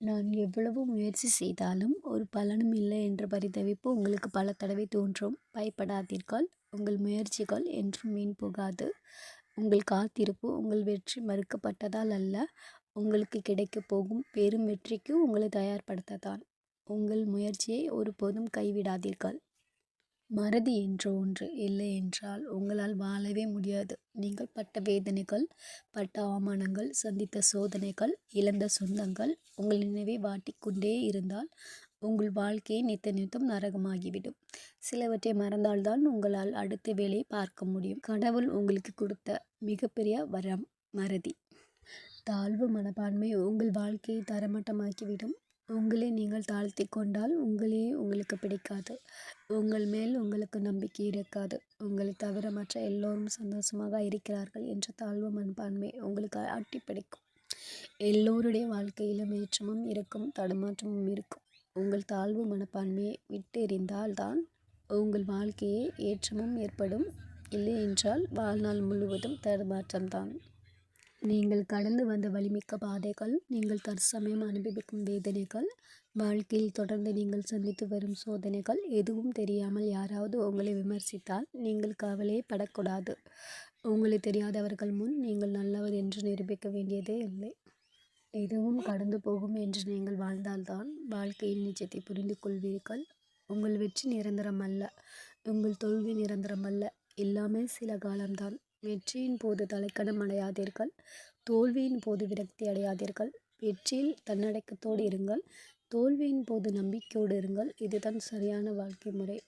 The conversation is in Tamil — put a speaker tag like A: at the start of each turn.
A: நான் எவ்வளவு முயற்சி செய்தாலும் ஒரு பலனும் இல்லை என்ற பரிதவிப்பு உங்களுக்கு பல தடவை தோன்றும். பயப்படாதீர்கள். உங்கள் முயற்சிகள் என்றும் வீண் போகாது. உங்கள் காத்திருப்பு உங்கள் வெற்றி மறுக்கப்பட்டதால் அல்ல, உங்களுக்கு கிடைக்கப் போகும் பெரும் வெற்றிக்கு உங்களை தயார்படுத்தத்தான். உங்கள் முயற்சியை ஒருபோதும் கைவிடாதீர்கள். மறதி என்ற ஒன்று இல்லை என்றால் உங்களால் வாழவே முடியாது. நீங்கள் பட்ட வேதனைகள், பட்ட அவமானங்கள், சந்தித்த சோதனைகள், இழந்த சொந்தங்கள் உங்கள் நினைவை வாட்டிக்கொண்டே இருந்தால் உங்கள் வாழ்க்கையை நித்த நித்தம் நரகமாகிவிடும். சிலவற்றை மறந்தால்தான் உங்களால் அடுத்த வேலையை பார்க்க முடியும். கடவுள் உங்களுக்கு கொடுத்த மிகப்பெரிய வரம் மறதி. தாழ்வு மனப்பான்மை உங்கள் வாழ்க்கையை தரமட்டமாக்கிவிடும். உங்களை நீங்கள் தாழ்த்தி கொண்டால் உங்களுக்கு பிடிக்காது. உங்கள் மேல் உங்களுக்கு நம்பிக்கை இருக்காது. உங்களை தவிர மற்ற எல்லோரும் சந்தோஷமாக இருக்கிறார்கள் என்ற தாழ்வு மனப்பான்மை உங்களுக்கு அட்டிப்பிடிக்கும். எல்லோருடைய வாழ்க்கையிலும் ஏற்றமும் இருக்கும், தடுமாற்றமும் இருக்கும். உங்கள் தாழ்வு மனப்பான்மையை விட்டெறிந்தால் தான் உங்கள் வாழ்க்கையே ஏற்றமும் ஏற்படும். இல்லை என்றால் வாழ்நாள் முழுவதும் தடுமாற்றம்தான். நீங்கள் கடந்து வந்த வலிமிக்க பாதைகள், நீங்கள் தற்சமயம் அனுபவிக்கும் வேதனைகள், வாழ்க்கையில் தொடர்ந்து நீங்கள் சந்தித்து வரும் சோதனைகள் எதுவும் தெரியாமல் யாராவது உங்களை விமர்சித்தால் நீங்கள் கவலையே படக்கூடாது. உங்களை தெரியாதவர்கள் முன் நீங்கள் நல்லவர் என்று நிரூபிக்க வேண்டியதே இல்லை. எதுவும் கடந்து போகும் என்று நீங்கள் வாழ்ந்தால்தான் வாழ்க்கையின் நிஜத்தை புரிந்து கொள்வீர்கள். உங்கள் வெற்றி நிரந்தரம் அல்ல, உங்கள் தோல்வி நிரந்தரம் அல்ல. எல்லாமே சில காலம்தான். வெற்றியின் போது தலைக்கணம் அடையாதீர்கள். தோல்வியின் போது விரக்தி அடையாதீர்கள். வெற்றியில் தன்னடக்கத்தோடு இருங்கள். தோல்வியின் போது நம்பிக்கையோடு இருங்கள். இதுதான் சரியான வாழ்க்கை முறை.